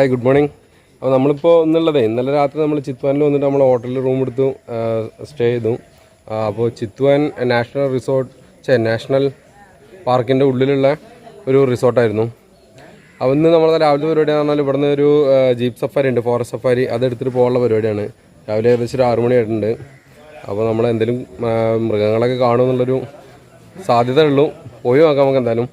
Hi, good morning. അപ്പോൾ നമ്മളിപ്പോൾ ഇന്നലെ രാത്രി നമ്മൾ ചിത്വാനിൽ വന്നിട്ട് നമ്മൾ ഹോട്ടലിൽ റൂം എടുത്തു, സ്റ്റേ ചെയ്തു. അപ്പോൾ ചിത്വാൻ നാഷണൽ പാർക്കിൻ്റെ ഉള്ളിലുള്ള ഒരു റിസോർട്ടായിരുന്നു. അപ്പോൾ ഇന്ന് നമ്മൾ രാവിലത്തെ പരിപാടി എന്ന് പറഞ്ഞാൽ ഇവിടുന്ന് ഒരു ജീപ്പ് സഫാരി ഉണ്ട്, ഫോറസ്റ്റ് സഫാരി, അതെടുത്തിട്ട് പോകാനുള്ള പരിപാടിയാണ്. രാവിലെ ഏകദേശം ഒരു 6 മണിയായിട്ടുണ്ട്. അപ്പോൾ നമ്മൾ എന്തെങ്കിലും മൃഗങ്ങളൊക്കെ കാണുമെന്നുള്ളൊരു സാധ്യത ഉള്ളൂ. പോയി നോക്കാം നമുക്ക് എന്തായാലും.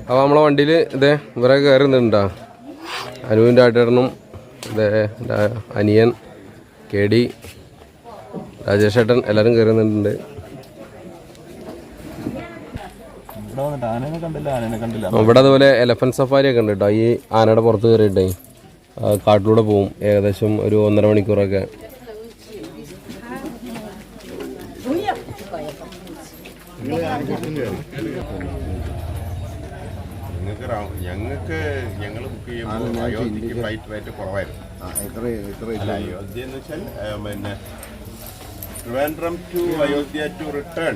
അപ്പോൾ നമ്മളെ വണ്ടിയിൽ ഇവരെ കയറുന്നുണ്ടാ, അനുവിൻ്റെ ആട്ടേട്ടനും അനിയൻ KD രാജേഷ് ഏട്ടൻ എല്ലാവരും കയറുന്നുണ്ട്. ഇവിടെ അതുപോലെ എലഫന്റ് സഫാരി ഒക്കെ ഉണ്ട് കേട്ടോ. ഈ ആനയുടെ പുറത്ത് കയറിയിട്ടേ കാട്ടിലൂടെ പോവും, ഏകദേശം ഒരു 1.5 മണിക്കൂറൊക്കെ. ഞങ്ങൾ ബുക്ക് ചെയ്യുമ്പോൾ അയോധ്യക്ക് ഫ്ലൈറ്റ് റേറ്റ് കുറവായിരുന്നു. അയോധ്യ എന്ന് വെച്ചാൽ പിന്നെ Trivandrum to Ayodhya to return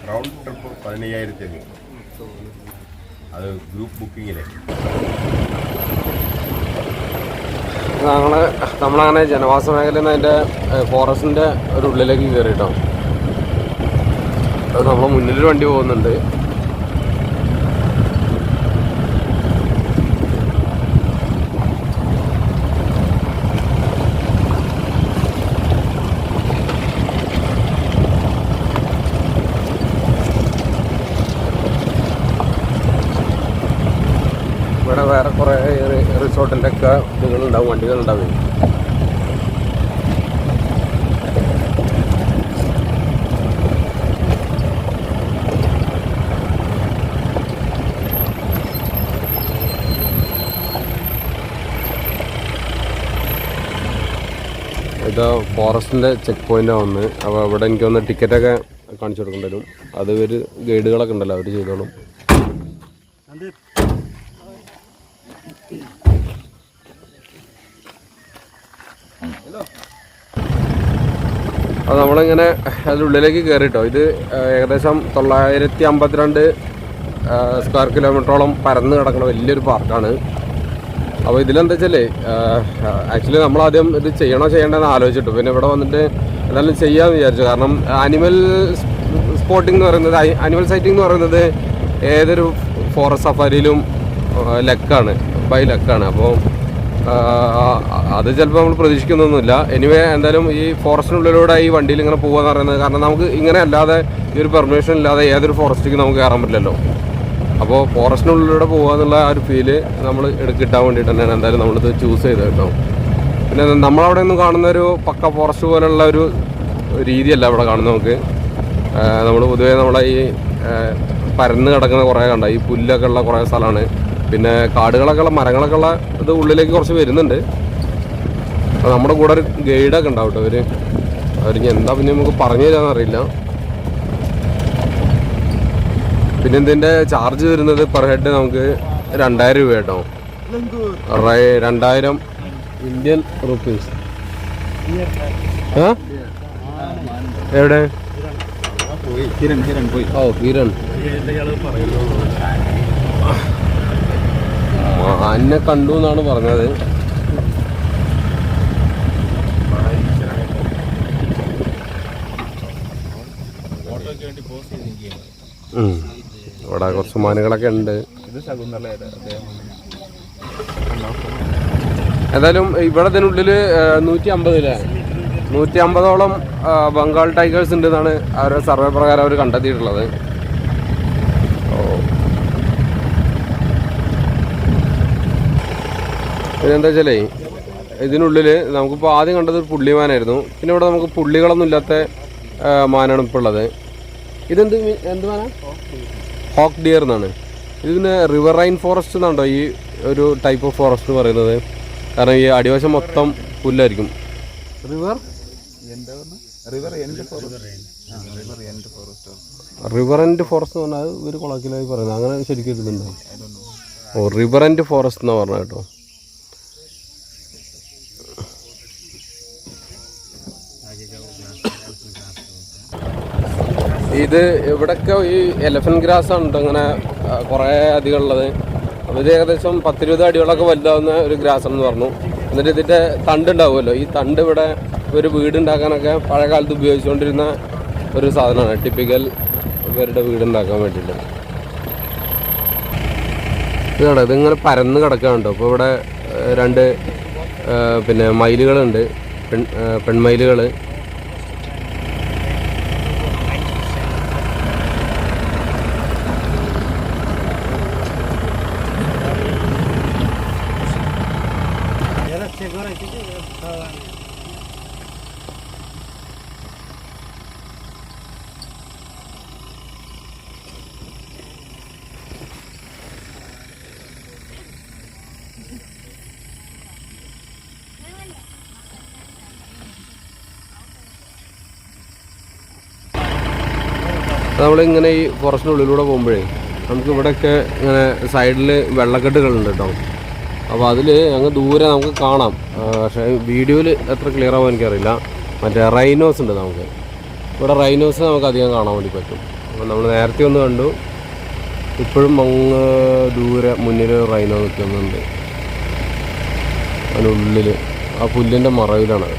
round trip 15,000 അത് ഗ്രൂപ്പ് ബുക്കിങ്ങിലെ. നമ്മളങ്ങനെ ജനവാസ മേഖലയിൽ നിന്ന് അതിൻ്റെ ഫോറസ്റ്റിൻ്റെ ഒരു ഉള്ളിലേക്ക് കയറിയിട്ടോ. അത് നമ്മളെ മുന്നിലൊരു വണ്ടി പോകുന്നുണ്ട്. ഇവിടെ വേറെ കുറേ റിസോർട്ടിൻ്റെ ഒക്കെ ഇതുകളുണ്ടാവും, വണ്ടികളുണ്ടാവും. ഇത് ഫോറസ്റ്റിൻ്റെ ചെക്ക് പോയിൻ്റാണ് വന്ന്. അപ്പോൾ ഇവിടെ എനിക്ക് വന്ന് ടിക്കറ്റൊക്കെ കാണിച്ചു കൊടുക്കേണ്ടി വരും. അത് ഒരു ഗൈഡുകളൊക്കെ ഉണ്ടല്ലോ, അവർ ചെയ്തോളും. അപ്പോൾ നമ്മളിങ്ങനെ അതിനുള്ളിലേക്ക് കയറിട്ടോ. ഇത് ഏകദേശം 952 സ്ക്വയർ കിലോമീറ്ററോളം പരന്ന് കിടക്കുന്ന വലിയൊരു പാർക്കാണ്. അപ്പോൾ ഇതിലെന്താ വെച്ചാൽ ആക്ച്വലി നമ്മളാദ്യം ഇത് ചെയ്യണമെന്ന് ആലോചിച്ചിട്ടു. പിന്നെ ഇവിടെ വന്നിട്ട് എന്തായാലും ചെയ്യാമെന്ന് വിചാരിച്ചു. കാരണം ആനിമൽ സ്പോട്ടിംഗ് എന്ന് പറയുന്നത്, ആനിമൽ സൈറ്റിംഗ് എന്ന് പറയുന്നത് ഏതൊരു ഫോറസ്റ്റ് സഫാരിയിലും ബൈ ലക്കാണ്. അപ്പോൾ അത് ചിലപ്പോൾ നമ്മൾ പ്രതീക്ഷിക്കുന്നൊന്നുമില്ല. എനിവേ എന്തായാലും ഈ ഫോറസ്റ്റിനുള്ളിലൂടെ ഈ വണ്ടിയിൽ ഇങ്ങനെ പോകുകയെന്ന് പറയുന്നത്, കാരണം നമുക്ക് ഇങ്ങനെ അല്ലാതെ ഈ ഒരു പെർമിഷൻ ഇല്ലാതെ ഏതൊരു ഫോറസ്റ്റിലേക്ക് നമുക്ക് കയറാൻ പറ്റില്ലല്ലോ. അപ്പോൾ ഫോറസ്റ്റിനുള്ളിലൂടെ പോകുക എന്നുള്ള ആ ഒരു ഫീല് നമ്മൾ കിട്ടാൻ വേണ്ടിയിട്ട് തന്നെയാണ് എന്തായാലും നമ്മളിത് ചൂസ് ചെയ്തത് കേട്ടോ. പിന്നെ നമ്മളവിടെ നിന്ന് കാണുന്ന ഒരു പക്ക ഫോറസ്റ്റ് പോലുള്ള ഒരു രീതിയല്ല ഇവിടെ കാണുന്നത്. നമുക്ക് നമ്മൾ പൊതുവേ നമ്മളെ ഈ പരന്ന് കിടക്കുന്ന കുറേ കണ്ട ഈ പുല്ലൊക്കെ ഉള്ള കുറേ സ്ഥലമാണ്. പിന്നെ കാടുകളൊക്കെ ഉള്ള മരങ്ങളൊക്കെ ഉള്ള ഇത് ഉള്ളിലേക്ക് കുറച്ച് വരുന്നുണ്ട്. അപ്പോൾ നമ്മുടെ കൂടെ ഒരു ഗൈഡൊക്കെ ഉണ്ടാവും കേട്ടോ. അവർക്ക് എന്താ പിന്നെ നമുക്ക് പറഞ്ഞു തരാമെന്നറിയില്ല. പിന്നെ ഇതിൻ്റെ ചാർജ് വരുന്നത് പെർ ഹെഡ് നമുക്ക് 2000 രൂപ കേട്ടോ. 2000 ഇന്ത്യൻ റുപ്പീസ്. എവിടെ? ഓ, കിരൺ എന്നെ കണ്ടു എന്നാണ് പറഞ്ഞത്. ഇവിടെ കുറച്ച് മാനുകളൊക്കെ ഉണ്ട്. എന്തായാലും ഇവിടെ ഇതിനുള്ളിൽ 150ഓളം ബംഗാൾ ടൈഗേഴ്സ് ഉണ്ട് എന്നാണ് അവരുടെ സർവേ പ്രകാരം അവർ കണ്ടെത്തിയിട്ടുള്ളത്. പിന്നെന്താ വെച്ചാലേ ഇതിനുള്ളിൽ നമുക്കിപ്പോൾ ആദ്യം കണ്ടത് ഒരു പുള്ളിമാനായിരുന്നു. പിന്നെ ഇവിടെ നമുക്ക് പുള്ളികളൊന്നും ഇല്ലാത്ത മാനാണ് ഇപ്പോൾ ഉള്ളത്. എന്ത് മാനാ? ഹോക്ക് ഡിയർ എന്നാണ്. ഇതിന് റിവർ റൈൻ ഫോറസ്റ്റ് എന്നാണോ ഈ ഒരു ടൈപ്പ് ഓഫ് ഫോറസ്റ്റ് എന്ന് പറയുന്നത്. കാരണം ഈ അടിവശം മൊത്തം പുല്ലായിരിക്കും. റിവർ എൻഡ് ഫോറസ്റ്റ് എന്ന് പറഞ്ഞാൽ ഒരു കൊളക്കിലായി പറയുന്നത്, അങ്ങനെ ശരിക്കും ഇതുണ്ടോ? ഓ, റിവർ എൻഡ് ഫോറസ്റ്റ് എന്നാണ് പറഞ്ഞത് കേട്ടോ. ഇത് ഇവിടെയൊക്കെ ഈ എലഫന്റ് ഗ്രാസ് ആണ് അങ്ങനെ കുറേ അധികം ഉള്ളത്. അപ്പോൾ ഇത് ഏകദേശം 10-20 അടികളൊക്കെ വലുതാവുന്ന ഒരു ഗ്രാസ് എന്ന് പറഞ്ഞു. എന്നിട്ട് ഇതിൻ്റെ തണ്ട് ഉണ്ടാവുമല്ലോ, ഈ തണ്ട് ഇവിടെ ഒരു വീടുണ്ടാക്കാനൊക്കെ പഴയ കാലത്ത് ഉപയോഗിച്ചുകൊണ്ടിരുന്ന ഒരു സാധനമാണ്, ടിപ്പിക്കൽ ഇവരുടെ വീടുണ്ടാക്കാൻ വേണ്ടിയിട്ട്. ഇതാണ് ഇതിങ്ങനെ പരന്ന് കിടക്കാനുണ്ടോ. അപ്പോൾ ഇവിടെ 2 പിന്നെ മയിലുകളുണ്ട്, പെൺമയിലുകൾ. നമ്മളിങ്ങനെ ഈ ഫോറസ്റ്റിൻ്റെ ഉള്ളിലൂടെ പോകുമ്പോഴേ നമുക്ക് ഇവിടെയൊക്കെ ഇങ്ങനെ സൈഡിൽ വെള്ളക്കെട്ടുകളുണ്ട് കേട്ടോ. അപ്പോൾ അതിൽ അങ്ങ് ദൂരെ നമുക്ക് കാണാം, പക്ഷേ വീഡിയോയിൽ എത്ര ക്ലിയർ ആവുമോ എനിക്കറിയില്ല. മറ്റേ റൈനോസ് ഉണ്ട് നമുക്ക് ഇവിടെ, റൈനോസ് നമുക്ക് അധികം കാണാൻ വേണ്ടി പറ്റും. അപ്പോൾ നമ്മൾ നേരത്തെ ഒന്ന് കണ്ടു, ഇപ്പോഴും അങ്ങ് ദൂരെ മുന്നിൽ റൈനോ നിൽക്കുന്നുണ്ട്. അതിനുള്ളിൽ ആ പുല്ലിൻ്റെ മറവിലാണ്.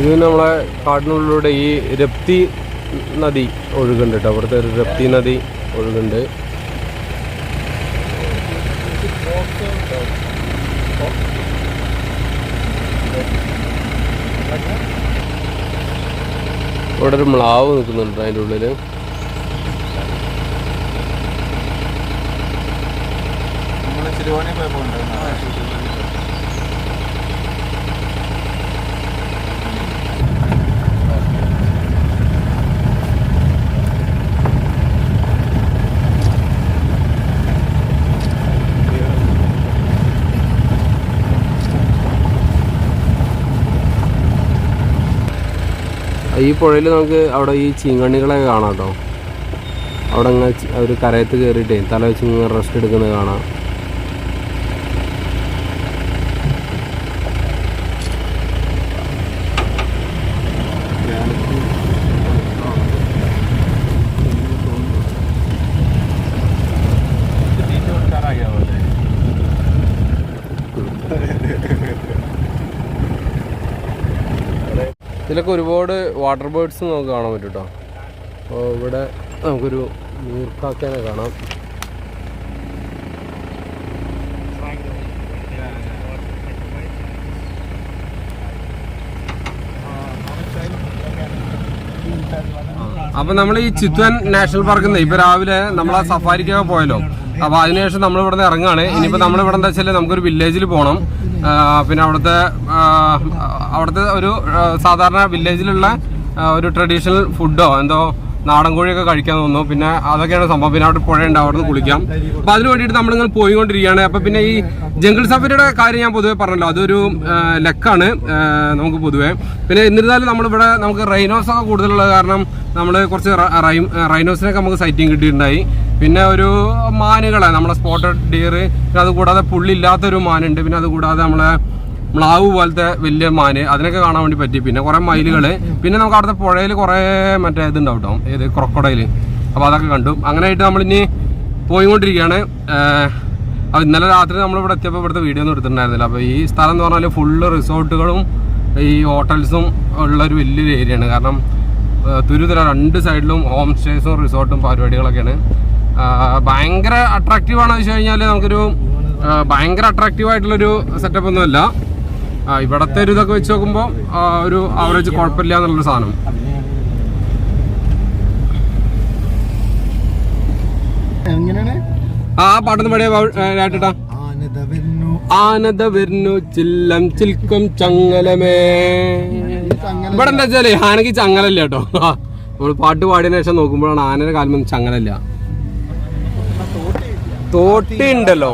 ഇത് നമ്മളെ കാടിനുള്ളിലൂടെ ഈ രപ്തി നദി ഒഴുകുന്നുണ്ട് കേട്ടോ. അവിടുത്തെ ഒരു രപ്തി നദി ഒഴുകുന്നുണ്ട്. ഇവിടെ ഒരു മ്ലാവ് നിൽക്കുന്നുണ്ട് അതിൻ്റെ ഉള്ളിൽ. ഈ പുഴയിൽ നമുക്ക് അവിടെ ഈ ചീങ്കണ്ണികളൊക്കെ കാണാം കേട്ടോ. അവിടെ അങ്ങനെ ഒരു കരയത്ത് കയറിയിട്ടേ തല വെച്ച് ഇങ്ങനെ റെസ്റ്റ് എടുക്കുന്നത് കാണാം. ഇതിലൊക്കെ ഒരുപാട് വാട്ടർ ബേർഡ്സ് നമുക്ക് കാണാൻ പറ്റും കേട്ടോ. അപ്പോൾ ഇവിടെ നമുക്കൊരു നീർക്കാക്കേനെ കാണാം. അപ്പം നമ്മൾ ഈ ചിത്വാൻ നാഷണൽ പാർക്കിൽ നിന്ന് ഇപ്പോൾ രാവിലെ നമ്മൾ ആ സഫാരിക്കൊക്കെ പോയല്ലോ. അപ്പോൾ അതിനുശേഷം നമ്മൾ ഇവിടെ നിന്ന് ഇറങ്ങുകയാണ്. ഇനിയിപ്പോൾ നമ്മളിവിടെ എന്താ വെച്ചാൽ നമുക്കൊരു വില്ലേജിൽ പോകണം. പിന്നെ അവിടുത്തെ ഒരു സാധാരണ വില്ലേജിലുള്ള ഒരു ട്രഡീഷണൽ ഫുഡോ എന്തോ നാടൻ കോഴിയൊക്കെ കഴിക്കാൻ തോന്നുന്നു. പിന്നെ അതൊക്കെയാണ് സംഭവം. പിന്നെ അവിടെ പുഴയുണ്ട്, അവിടെ നിന്ന് കുളിക്കാം. അപ്പോൾ അതിന് വേണ്ടിയിട്ട് നമ്മളിങ്ങനെ പോയിക്കൊണ്ടിരിക്കുകയാണ്. അപ്പോൾ പിന്നെ ഈ ജംഗിൾ സഫാരിയുടെ കാര്യം ഞാൻ പൊതുവെ പറഞ്ഞല്ലോ, അതൊരു ലക്കാണ് നമുക്ക് പൊതുവെ. പിന്നെ എന്നിരുന്നാലും നമ്മളിവിടെ നമുക്ക് റൈനോസൊക്കെ കൂടുതലുള്ള കാരണം നമ്മൾ കുറച്ച് റൈനോസിനൊക്കെ നമുക്ക് സൈറ്റിങ് കിട്ടിയിട്ടുണ്ടായി. പിന്നെ ഒരു മാനുകളെ നമ്മളെ സ്പോട്ടഡ് ഡിയർ, പിന്നെ അതുകൂടാതെ പുള്ളില്ലാത്തൊരു മാനുണ്ട്. പിന്നെ അതുകൂടാതെ നമ്മളെ മ്ലാവ് പോലത്തെ വലിയ മാന്, അതിനൊക്കെ കാണാൻ വേണ്ടി പറ്റി. പിന്നെ കുറേ മയിലുകൾ. പിന്നെ നമുക്ക് അവിടുത്തെ പുഴയിൽ കുറേ മറ്റേ ഇതുണ്ടാവും കേട്ടോ, ഏത് ക്രൊക്കഡൈൽ. അപ്പോൾ അതൊക്കെ കണ്ടു. അങ്ങനെയായിട്ട് നമ്മളിനി പോയിക്കൊണ്ടിരിക്കുകയാണ്. അപ്പോൾ ഇന്നലെ രാത്രി നമ്മളിവിടെ എത്തിയപ്പോൾ ഇവിടുത്തെ വീഡിയോ ഒന്നും എടുത്തിട്ടുണ്ടായിരുന്നില്ല. അപ്പോൾ ഈ സ്ഥലം എന്ന് പറഞ്ഞാൽ ഫുള്ള് റിസോർട്ടുകളും ഈ ഹോട്ടൽസും ഉള്ളൊരു വലിയൊരു ഏരിയയാണ്. കാരണം തുരുതുര 2 സൈഡിലും ഹോം സ്റ്റേസും റിസോർട്ടും പരിപാടികളൊക്കെയാണ്. ഭയങ്കര അട്രാക്റ്റീവ് ആണെന്ന് വെച്ച് കഴിഞ്ഞാൽ നമുക്കൊരു ഭയങ്കര അട്രാക്റ്റീവ് ആയിട്ടുള്ളൊരു സെറ്റപ്പ് ഒന്നുമല്ല. ഇവിടത്തെ ഒരു ഇതൊക്കെ വെച്ച് നോക്കുമ്പോൾ ഒരു ആവറേജ് കുഴപ്പമില്ല എന്നുള്ളൊരു സാധനം. ആ പാട്ടൊന്ന് പാടിയാട്ടാ. ആനന്ദ വരുന്നു ചില്ലം ചിൽക്കും ചങ്ങലമേ. ഇവിടെ എന്താ വെച്ചാല് ആനക്ക് ചങ്ങലല്ല കേട്ടോ. നമ്മള് പാട്ട് പാടിയതിനു ശേഷം നോക്കുമ്പോഴാണ് ആനയുടെ കാലമൊന്നും ചങ്ങലല്ല. തോട്ടി ഉണ്ടല്ലോ,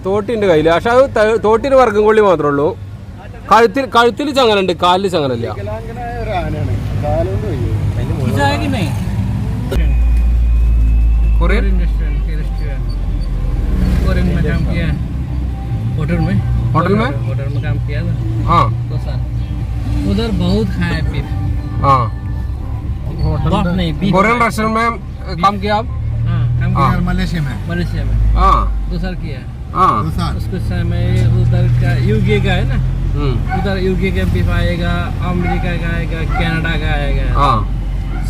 തോട്ടി ഉണ്ട് കയ്യില്. പക്ഷെ അത് തോട്ടിന് വർഗം കൊള്ളി മാത്രമേ ഉള്ളൂ. കഴുത്തിൽ ചങ്ങലുണ്ട്, കാലില് ചങ്ങലല്ല. कोरियन रेस्टोरेंट में काम किया, होटल में काम किया ना। हाँ, 2 साल उधर बहुत खाए बीफ। हाँ, बहुत नहीं बीफ। कोरियन रेस्टोरेंट में काम किया आप? हाँ, काम किया मलेशिया में। हाँ, 2 साल किया। हाँ, उसके समय उधर का यूके का है ना, उधर यूके का बीफ आएगा, अमेरिका का आएगा, कनाडा का आएगा। हाँ,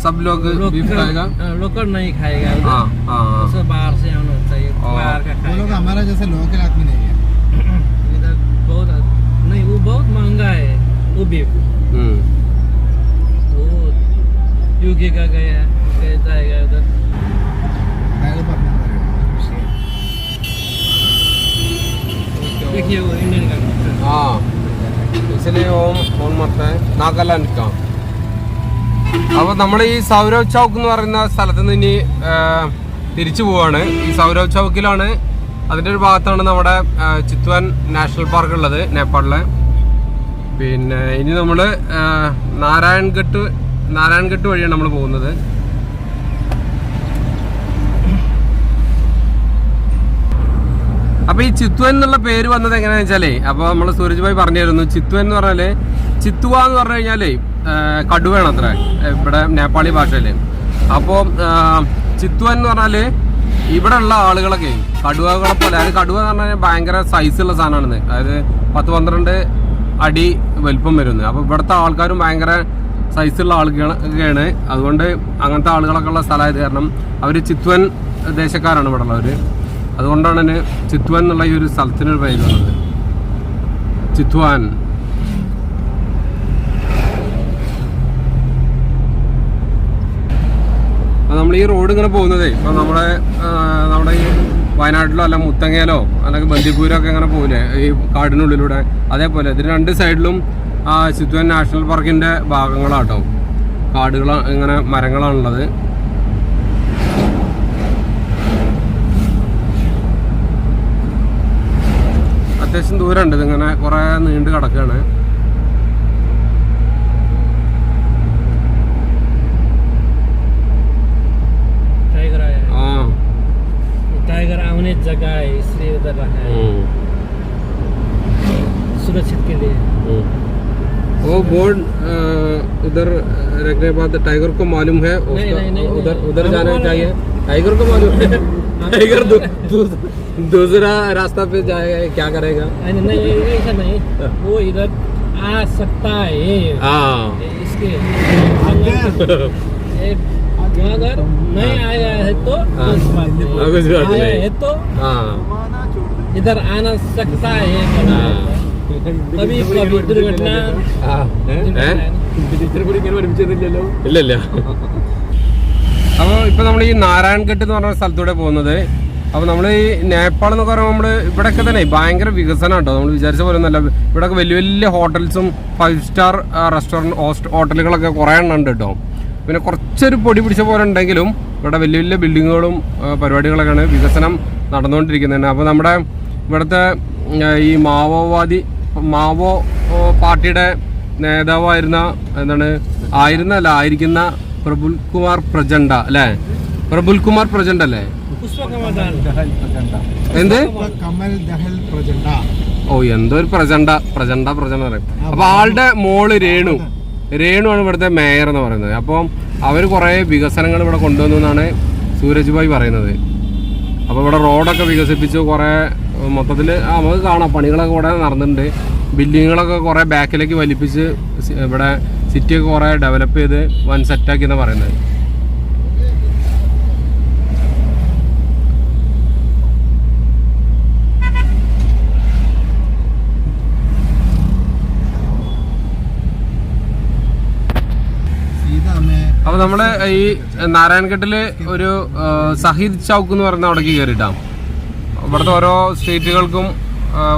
सब लोग बीफ खाएगा, लोकल नहीं खाएगा। हाँ, हाँ, बाहर से आना चाहिए, बाहर का खाएगा। वो लोग हमारा जैसे लोकल आदमी नहीं है। इधर बहुत नहीं, वो बहुत महंगा है वो बीफ। वो यूके का गया जाएगा उधर। देखिए वो इंडियन का। हाँ, इसलिए फोन मत है नागालैंड का. അപ്പോൾ നമ്മൾ ഈ സൗരവ് ചൗക്ക് എന്ന് പറയുന്ന സ്ഥലത്ത് നിന്ന് ഇനി തിരിച്ചു പോവാണ്. ഈ സൗരവ് ചൗക്കിലാണ്, അതിൻ്റെ ഒരു ഭാഗത്താണ് നമ്മുടെ ചിത്വാൻ നാഷണൽ പാർക്ക് ഉള്ളത്, നേപ്പാളിലെ. പിന്നെ ഇനി നമ്മൾ നാരായൺഘട്ട് വഴിയാണ് നമ്മൾ പോകുന്നത്. അപ്പോൾ ഈ ചിത്വാൻ എന്നുള്ള പേര് വന്നത് എങ്ങനെയാണെന്ന് വെച്ചാലേ, അപ്പോൾ നമ്മൾ സൂരജ് ഭായി പറഞ്ഞു തരുന്നു. ചിത്വാൻ എന്ന് പറഞ്ഞാൽ, ചിത്വ എന്ന് പറഞ്ഞു കഴിഞ്ഞാലേ കടുവയാണ് അത്ര ഇവിടെ നേപ്പാളി ഭാഷയിൽ. അപ്പോൾ ചിത്വാൻ എന്ന് പറഞ്ഞാൽ ഇവിടെ ഉള്ള ആളുകളൊക്കെ കടുവകളെ പോലെ, അതായത് കടുവ എന്ന് പറഞ്ഞാൽ ഭയങ്കര സൈസുള്ള സാധനമാണെന്ന്, അതായത് 10-12 അടി വലിപ്പം വരുന്നത്. അപ്പോൾ ഇവിടുത്തെ ആൾക്കാരും ഭയങ്കര സൈസുള്ള ആളുകളൊക്കെയാണ്. അതുകൊണ്ട് അങ്ങനത്തെ ആളുകളൊക്കെ ഉള്ള സ്ഥലമായത് കാരണം അവർ ചിത്വാൻ ദേശക്കാരാണ് ഇവിടെ ഉള്ളവർ. അതുകൊണ്ടാണ് ചിത്വാൻ എന്നുള്ള ഈ ഒരു സ്ഥലത്തിനൊരു പേര് വന്നത്, ചിത്വാൻ. നമ്മൾ ഈ റോഡ് ഇങ്ങനെ പോകുന്നതേ ഇപ്പം നമ്മുടെ ഈ വയനാട്ടിലോ അല്ല മുത്തങ്ങയിലോ അല്ലെങ്കിൽ ബന്ദിപ്പൂരോ ഒക്കെ ഇങ്ങനെ പോകില്ലേ ഈ കാടിനുള്ളിലൂടെ, അതേപോലെ ഇതിന് 2 സൈഡിലും ചിത്വാൻ നാഷണൽ പാർക്കിൻ്റെ ഭാഗങ്ങളാട്ടോ. കാടുകൾ ഇങ്ങനെ മരങ്ങളാണുള്ളത്. അത്യാവശ്യം ദൂരമുണ്ട്, ഇതിങ്ങനെ കുറേ നീണ്ട് കിടക്കുകയാണ്. टाइगर आने जगह है इसलिए उधर रखा है सुरक्षित के लिए। वो बोर्ड उधर रखने के बाद टाइगर को मालूम है उधर जाना चाहिए। टाइगर को मालूम है, टाइगर दूसरा रास्ता पे जाएगा, क्या करेगा? नहीं ऐसा नहीं, वो इधर आ सकता है। हाँ, इसके अगर नहीं आया है तो आया है तो इधर आना सकता है। कभी दुर्घटना ഇല്ല. അപ്പോൾ ഇപ്പം നമ്മൾ ഈ നാരായൺഘട്ട് എന്ന് പറഞ്ഞ സ്ഥലത്തൂടെ പോകുന്നത്. അപ്പോൾ നമ്മൾ ഈ നേപ്പാൾ എന്നൊക്കെ പറയുമ്പോൾ നമ്മൾ ഇവിടെയൊക്കെ തന്നെ ഭയങ്കര വികസനം കേട്ടോ. നമ്മൾ വിചാരിച്ച പോലെ ഒന്നല്ല. ഇവിടെയൊക്കെ വലിയ വലിയ ഹോട്ടൽസും 5 സ്റ്റാർ റെസ്റ്റോറൻറ്റ് ഹോട്ടലുകളൊക്കെ കുറേ എണ്ണം ഉണ്ട് കേട്ടോ. പിന്നെ കുറച്ചൊരു പൊടി പിടിച്ച പോലെ ഉണ്ടെങ്കിലും ഇവിടെ വലിയ വലിയ ബിൽഡിങ്ങുകളും പരിപാടികളൊക്കെയാണ് വികസനം നടന്നുകൊണ്ടിരിക്കുന്നത്. അപ്പോൾ നമ്മുടെ ഇവിടുത്തെ ഈ മാവോ പാർട്ടിയുടെ നേതാവായിരുന്ന ആയിരിക്കുന്ന പ്രഫുൽ കുമാർ പ്രചണ്ഡ അല്ലേ? പ്രഫുൽ കുമാർ പ്രചണ്ഡ അല്ലേ? എന്ത്? ഓ, എന്തോ ഒരു പ്രചണ്ഡ പറയും. അപ്പൊ ആളുടെ മോള് രേണു ആണ് ഇവിടുത്തെ മേയർ എന്ന് പറയുന്നത്. അപ്പോൾ അവർ കുറേ വികസനങ്ങൾ ഇവിടെ കൊണ്ടുവന്നു എന്നാണ് സൂരജ് ഭായ് പറയുന്നത്. അപ്പോൾ ഇവിടെ റോഡൊക്കെ വികസിപ്പിച്ചു, കുറേ മൊത്തത്തിൽ നമുക്ക് കാണാം പണികളൊക്കെ ഇവിടെ നടന്നിട്ടുണ്ട്. ബിൽഡിങ്ങുകളൊക്കെ കുറേ ബാക്കിലേക്ക് വലിപ്പിച്ച് ഇവിടെ സിറ്റിയൊക്കെ കുറേ ഡെവലപ്പ് ചെയ്ത് വൻ സെറ്റാക്കി എന്നാണ് പറയുന്നത്. അപ്പോൾ നമ്മുടെ ഈ നാരായൺഘട്ടിൽ ഒരു സഹീദ് ചൗക്ക് എന്ന് പറയുന്ന അവിടേക്ക് കയറിയിട്ടാണ്. ഇവിടുത്തെ ഓരോ സ്ട്രീറ്റുകൾക്കും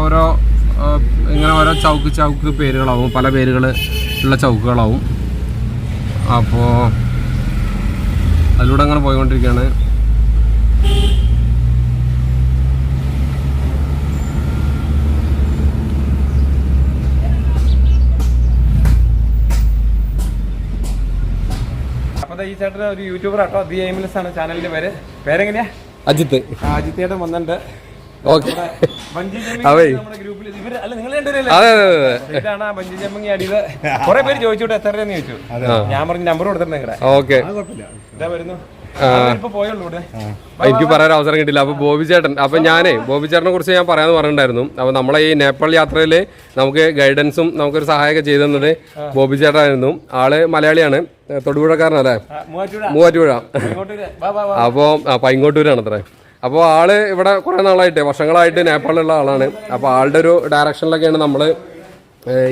ഓരോ ഇങ്ങനെ ഓരോ ചൗക്ക് പേരുകളാവും, പല പേരുകൾ ഉള്ള ചൗക്കുകളാവും. അപ്പോൾ അതിലൂടെ അങ്ങനെ പോയിക്കൊണ്ടിരിക്കുകയാണ്. ഈ ചേട്ടൻ ഒരു യൂട്യൂബർ ആട്ടോ, ദി എയിംലെസ് ആണ് ചാനലിന്റെ പേര്. പേരെങ്ങനെയാ? അജിത്ത്. അജിത്തേട്ടൻ വന്നിട്ടുണ്ട്. ഓക്കെ. ബഞ്ചി ജമ്പിങ് നമ്മുടെ ഗ്രൂപ്പിൽ ഇവര് അല്ല നിങ്ങൾ രണ്ടുപേരല്ലേ? ഇതാണ് ബഞ്ചി ജമ്പിങ് അടിയത്. കുറെ പേര് ചോദിച്ചോട്ടെ എത്ര രൂപയെന്ന് ചോദിച്ചു. ഞാൻ പറഞ്ഞു നമ്പർ കൊടുത്തിട്ടുണ്ട് നിങ്ങളുടെ. ഓക്കെ. ഇതാ വരുന്നു. ഇപ്പൊ പോയുള്ളൂ ഇവിടെ. എനിക്ക് പറയാൻ അവസരം കിട്ടില്ല. അപ്പൊ ബോബി ചേട്ടനെ കുറിച്ച് ഞാൻ പറയാന്ന് പറഞ്ഞിട്ടുണ്ടായിരുന്നു. അപ്പൊ നമ്മളെ ഈ നേപ്പാൾ യാത്രയിൽ നമുക്ക് ഗൈഡൻസും നമുക്കൊരു സഹായമൊക്കെ ചെയ്തു തന്നത് ബോബി ചേട്ടനായിരുന്നു. ആള് മലയാളിയാണ്, തൊടുപുഴക്കാരനല്ലേ, മൂവാറ്റുപുഴ. അപ്പോൾ പൈങ്ങോട്ടൂരാണ് അത്ര. അപ്പോൾ ആള് ഇവിടെ കുറെ നാളായിട്ട് വർഷങ്ങളായിട്ട് നേപ്പാളിലുള്ള ആളാണ്. അപ്പോൾ ആളുടെ ഒരു ഡയറക്ഷനിലൊക്കെയാണ് നമ്മൾ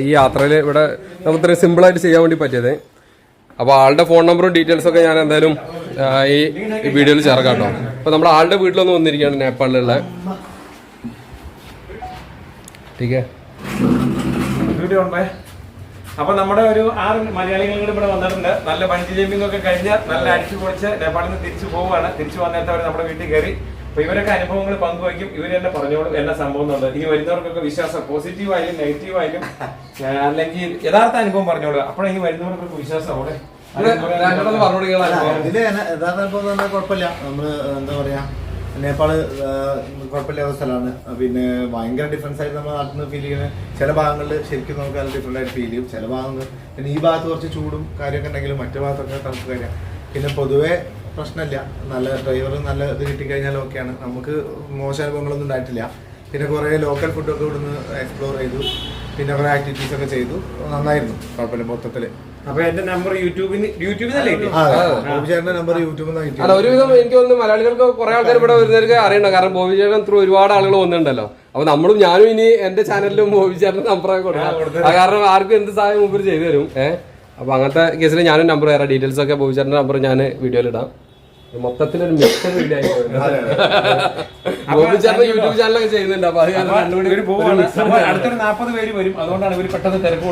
ഈ യാത്രയിൽ ഇവിടെ നമുക്ക് ഇത്രയും സിമ്പിളായിട്ട് ചെയ്യാൻ വേണ്ടി പറ്റിയത്. അപ്പോൾ ആളുടെ ഫോൺ നമ്പറും ഡീറ്റെയിൽസും ഒക്കെ ഞാൻ എന്തായാലും ഈ വീഡിയോയിൽ ചേർക്കാം കേട്ടോ. അപ്പോൾ നമ്മൾ ആളുടെ വീട്ടിലൊന്ന് വന്നിരിക്കുകയാണ് നേപ്പാളിലുള്ള. അപ്പൊ നമ്മുടെ ഒരു 6 മലയാളികൾ കൂടി ഇവിടെ വന്നിട്ടുണ്ട്. നല്ല ബഞ്ചി ജമ്പിംഗ് ഒക്കെ കഴിഞ്ഞ് നല്ല അടിച്ചു പൊളിച്ച് നേപ്പാളിൽ നിന്ന് തിരിച്ചു പോവുകയാണ്. തിരിച്ചു വന്നിട്ട് അവർ നമ്മുടെ വീട്ടിൽ കയറി. അപ്പൊ ഇവരൊക്കെ അനുഭവങ്ങൾ പങ്കുവയ്ക്കും. ഇവർ തന്നെ പറഞ്ഞോളും എല്ലാ സംഭവം ഉണ്ട്. ഇനി വരുന്നവർക്കൊക്കെ വിശ്വാസം, പോസിറ്റീവ് ആയാലും നെഗറ്റീവ് ആയാലും അല്ലെങ്കിൽ യഥാർത്ഥ അനുഭവം പറഞ്ഞോളൂ. അപ്പോഴെങ്കിൽ വരുന്നവർക്കൊക്കെ വിശ്വാസം അവിടെ ഇതില് യഥാർത്ഥ അനുഭവം തന്നെ കുഴപ്പമില്ല. നമ്മള് എന്താ പറയാ, നേപ്പാള് കുഴപ്പമില്ലാത്ത സ്ഥലമാണ്. പിന്നെ ഭയങ്കര ഡിഫറൻസ് ആയിട്ട് നമ്മുടെ നാട്ടിൽ നിന്ന് ഫീൽ ചെയ്യുന്നത് ചില ഭാഗങ്ങളിൽ ശരിക്കും നമുക്ക് നല്ല ഡിഫറെന്റ് ആയിട്ട് ഫീൽ ചെയ്യും. ചില ഭാഗങ്ങൾ പിന്നെ ഈ ഭാഗത്ത് കുറച്ച് ചൂടും കാര്യമൊക്കെ ഉണ്ടെങ്കിലും മറ്റു ഭാഗത്തൊക്കെ തണുപ്പ് കാര്യം. പിന്നെ പൊതുവെ പ്രശ്നമില്ല, നല്ല ഡ്രൈവർ നല്ല ഇത് കിട്ടിക്കഴിഞ്ഞാൽ ഓക്കെയാണ്. നമുക്ക് മോശം അനുഭവങ്ങളൊന്നും ഉണ്ടായിട്ടില്ല. പിന്നെ കുറേ ലോക്കൽ ഫുഡൊക്കെ ഇവിടുന്ന് എക്സ്പ്ലോർ ചെയ്തു. പിന്നെ കുറേ ആക്ടിവിറ്റീസ് ഒക്കെ ചെയ്തു. നന്നായിരുന്നു, കുഴപ്പമില്ല മൊത്തത്തില്. അപ്പൊ എന്റെ നമ്പർ യൂട്യൂബിൽ നമ്പർ യൂട്യൂബിൽ അല്ല, ഒരുവിധം എനിക്ക് തോന്നുന്നു മലയാളികൾക്ക് കുറെ ആൾക്കാർ ഇവിടെ വരുന്നവർക്ക് അറിയണ്ട. കാരണം ബോബി ചേട്ടൻ ത്രൂ ഒരുപാട് ആളുകൾ വന്നിട്ടുണ്ടല്ലോ. അപ്പൊ ഞാനും ഇനി എന്റെ ചാനലിലും ബോബി ചേട്ടൻ നമ്പറൊക്കെ കൊടുക്കാം. കാരണം ആർക്കും എന്ത് സഹായം മുമ്പ് ചെയ്തു തരും. അപ്പൊ അങ്ങനത്തെ കേസിൽ ഞാനും നമ്പർ തരാം. ഡീറ്റെയിൽസ് ഒക്കെ ബോബി ചേട്ടന്റെ നമ്പർ ഞാൻ വീഡിയോയിൽ ഇടാം. മൊത്തത്തിലൊരു മിക്സഡ് വീഡിയോ ആയി ബോബി ചേട്ടൻ യൂട്യൂബ് ചാനലൊക്കെ ചെയ്യുന്നുണ്ട്. അപ്പൊ അടുത്തൊരു 40 പേര് വരും. അതുകൊണ്ടാണ് ഇവര് പെട്ടെന്ന് തിരക്ക്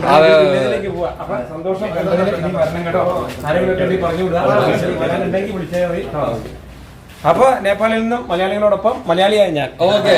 പോവാ. അപ്പൊ സന്തോഷം വരണം കേട്ടോ. ആരെങ്കിലും പറഞ്ഞു വിടാനുണ്ടെങ്കിൽ വിളിച്ചാൽ മതി. അപ്പൊ നേപ്പാളിൽ നിന്നും മലയാളികളോടൊപ്പം മലയാളിയായി ഞാൻ. ഓക്കെ.